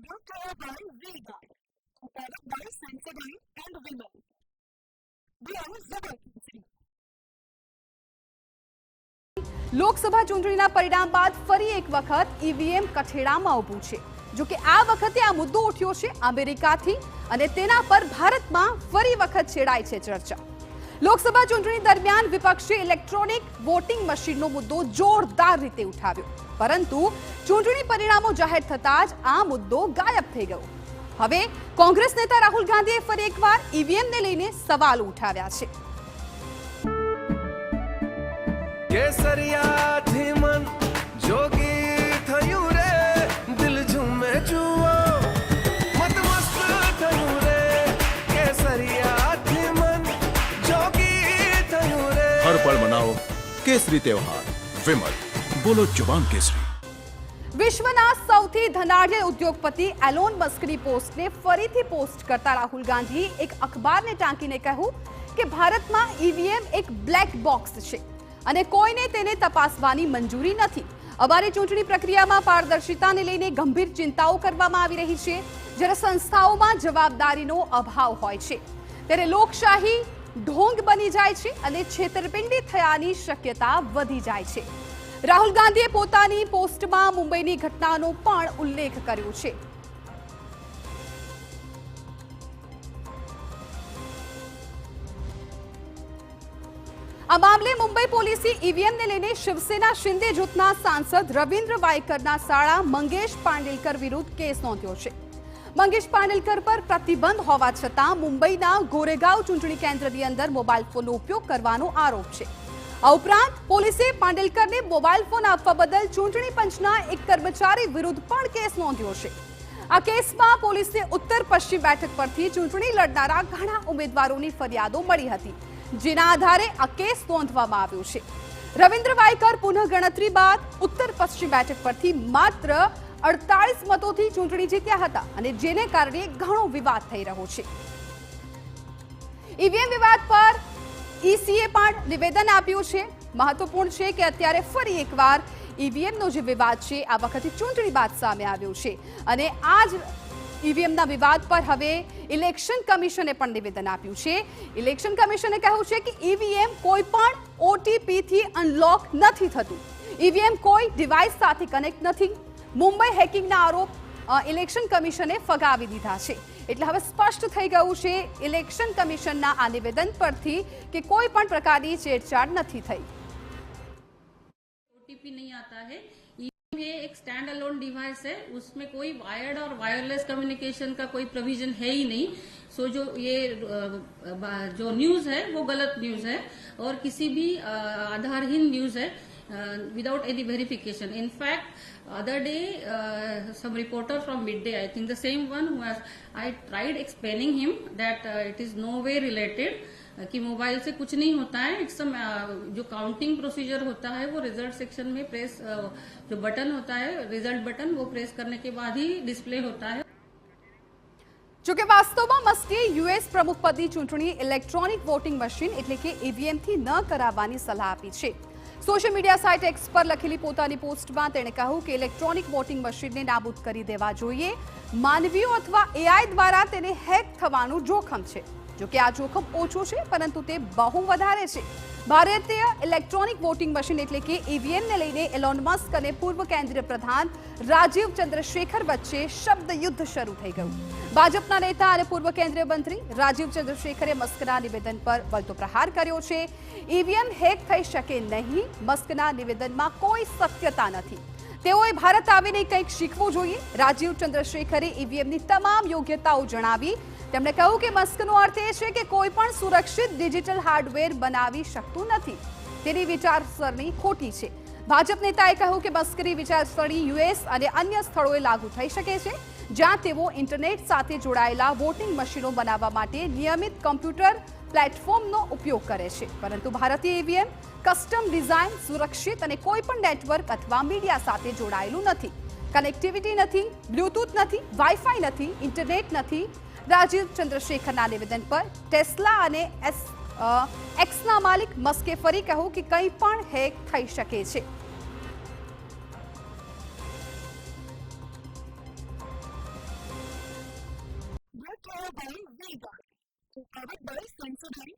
brought to you by V-Guard, a product by Sensodyne and Vimal. We are Zubal. Lok Sabha ચૂંટણીના પરિણામ બાદ ફરી એક વખત ઈવીએમ કઠેડામાં ઊભું છે। જો કે આ વખતે આ મુદ્દો ઉઠ્યો છે અમેરિકાથી અને તેના પર ભારતમાં ફરી વખત છેડાઈ છે ચર્ચા। લોકસભા ચૂંટણી દરમિયાન વિપક્ષે ઇલેક્ટ્રોનિક વોટિંગ મશીનનો મુદ્દો જોરદાર રીતે ઉઠાવ્યો, પરંતુ ચૂંટણી પરિણામો જાહેર થતાં જ આ મુદ્દો ગાયબ થઈ ગયો। હવે કોંગ્રેસ નેતા રાહુલ ગાંધીએ ફરી એકવાર ઈવીએમને લઈને સવાલ ઉઠાવ્યા છે। કેસરિયાથી મન જોગી થયું રે, દિલ ઝૂમે જુઓ મત મસ્ત થયું રે, કેસરિયાથી મન જોગી થયું રે। હર પળ મનાવો કેસરી તહેવાર, વિમલ બોલો જુબાન કેસરી। વિશ્વના સૌથી ધનાઢ્ય ઉદ્યોગપતિ એલોન મસ્કની પોસ્ટને ફરીથી પોસ્ટ કરતા રાહુલ ગાંધીએ એક અખબારને ટાંકીને કહ્યું કે ભારતમાં ઈવીએમ એક બ્લેક બોક્સ છે અને કોઈને તેને તપાસવાની મંજૂરી નથી। અમારી ચૂંટણી પ્રક્રિયામાં પારદર્શિતાને લઈને ગંભીર ચિંતાઓ કરવામાં આવી રહી છે। જ્યારે સંસ્થાઓમાં જવાબદારીનો અભાવ હોય છે ત્યારે લોકશાહી ઢોંગ બની જાય છે અને છેતરપિંડી થયાની શક્યતા વધી જાય છે। રાહુલ ગાંધીએ પોતાની પોસ્ટમાં મુંબઈની ઘટનાનો પણ ઉલ્લેખ કર્યો છે। આ મામલે મુંબઈ પોલીસે ઈવીએમને લઈને શિવસેના શિંદે જૂથના સાંસદ રવિન્દ્ર વાયકરના શાળા મંગેશ પાંડેલકર વિરુદ્ધ કેસ નોંધ્યો છે। મંગેશ પાંડેલકર પર પ્રતિબંધ હોવા છતાં મુંબઈના ગોરેગાંવ ચૂંટણી કેન્દ્રની અંદર મોબાઈલ ફોનનો ઉપયોગ કરવાનો આરોપ છે। આ ઉપરાંત પોલીસે પાંડેલકરને મોબાઈલ ફોન આપવા બદલ ચૂંટણી પંચના એક કર્મચારી વિરુદ્ધ પણ કેસ નોંધ્યો છે। આ કેસમાં પોલીસે ઉત્તર પશ્ચિમ બેઠક પરથી ચૂંટણી લડનારા ઘણા ઉમેદવારોની ફરિયાદો મળી હતી, જેના આધારે આ કેસ નોંધવામાં આવ્યો છે। રવિન્દ્ર વાયકર પુનઃ ગણતરી બાદ ઉત્તર પશ્ચિમ બેઠક પરથી માત્ર 48 મતોથી ચૂંટણી જીત્યા હતા અને જેને કારણે ઘણો વિવાદ થઈ રહ્યો છે। ઈવીએમ વિવાદ પર ઈસીએ પણ નિવેદન આપ્યું છે। મહત્વપૂર્ણ છે કે અત્યારે ફરી એકવાર ઈવીએમનો જે વિવાદ છે આ વખતે ચૂંટણી બાદ સામે આવ્યો છે અને આ જ ઈવીએમના વિવાદ પર હવે ઇલેક્શન કમિશને પણ નિવેદન આપ્યું છે। ઇલેક્શન કમિશને કહ્યું છે કે ઈવીએમ કોઈ પણ ઓટીપીથી અનલોક નથી થતું, ઈવીએમ કોઈ ડિવાઇસ સાથે કનેક્ટ નથી। મુંબઈ હેકિંગના આરોપ ઇલેક્શન કમિશને ફગાવી દીધા છે। એટલે હવે સ્પષ્ટ થઈ ગયું છે ઇલેક્શન કમિશનના આ નિવેદન પરથી કે કોઈ પણ પ્રકારની છેડછાડ નથી થઈ। ओटीपी नहीं आता है। ये एक स्टैंड अलोन डिवाइस है, उसमें कोई वायर्ड और वायरलेस कम्युनिकेशन का कोई प्रोविजन है ही नहीं। सो जो ये जो न्यूज़ है वो गलत न्यूज़ है और किसी भी आधारहीन न्यूज़ है without any verification. In fact, other day some reporter from Midday, I think the same one who has, I tried explaining him that it is no way related, कि मोबाइल से कुछ नहीं होता है। इट्स जो counting procedure होता है वो रिजल्ट सेक्शन में प्रेस जो बटन होता है रिजल्ट बटन वो प्रेस करने के बाद ही डिस्प्ले होता है। જો કે વાસ્તવમાં મસ્કે યુએસ પ્રમુખપદની ચૂંટણી ઇલેક્ટ્રોનિક વોટિંગ મશીન એટલે કે ઈવીએમથી ન કરાવવાની સલાહ આપી છે। સોશિયલ મીડિયા સાઇટ એક્સ પર લખેલી પોતાની પોસ્ટમાં તેણે કહ્યું કે ઇલેક્ટ્રોનિક વોટિંગ મશીનને નાબૂદ કરી દેવા જોઈએ। માનવીઓ અથવા એઆઈ દ્વારા તેને હેક થવાનું જોખમ છે। જો કે આ જોખમ ઓછું છે પરંતુ તે બહુ વધારે છે। ભારતીય ઇલેક્ટ્રોનિક વોટિંગ મશીન એટલે કે ઈવીએમને લઈને એલોન મસ્ક અને પૂર્વ કેન્દ્રીય પ્રધાન રાજીવ ચંદ્રશેખર વચ્ચે શબ્દ યુદ્ધ શરૂ થઈ ગયું। ભાજપના નેતા અને પૂર્વ કેન્દ્રીય મંત્રી રાજીવ ચંદ્રશેખરે મસ્કના નિવેદન પર વળતો પ્રહાર કર્યો છે। ઈવીએમ હેક થઈ શકે નહીં, મસ્કના નિવેદનમાં કોઈ સત્યતા નથી। તેઓએ ભારત આવીને કંઈક શીખવું જોઈએ। રાજીવ ચંદ્રશેખરે ઈવીએમની તમામ યોગ્યતાઓ જણાવી। તેમણે કહ્યું કે મસ્કનો અર્થ એ છે કે કોઈ પણ સુરક્ષિત ડિજિટલ હાર્ડવેર બનાવી શકતું નથી। તેની વિચારસરણી ખોટી છે। ભાજપ નેતાએ કહ્યું કે મસ્કની વિચારસરણી યુએસ અને અન્ય સ્થળોએ લાગુ થઈ શકે છે જ્યાં તેઓ ઇન્ટરનેટ સાથે જોડાયેલા વોટિંગ મશીનો બનાવવા માટે નિયમિત કમ્પ્યુટર પ્લેટફોર્મનો ઉપયોગ કરે છે, પરંતુ ભારતીય ઈવીએમ કસ્ટમ ડિઝાઇન, સુરક્ષિત અને કોઈ પણ નેટવર્ક અથવા મીડિયા સાથે જોડાયેલું નથી। કનેક્ટિવિટી નથી, બ્લૂટૂથ નથી, વાઈફાઈ નથી, ઇન્ટરનેટ નથી। રાજીવ ચંદ્રશેખરના નિવેદન પર ટેસ્લા અને એક્સના માલિક મસ્કે ફરી કહ્યું કે કંઈ પણ હેક થઈ શકે છે। software by Vega, powered by Sensodyne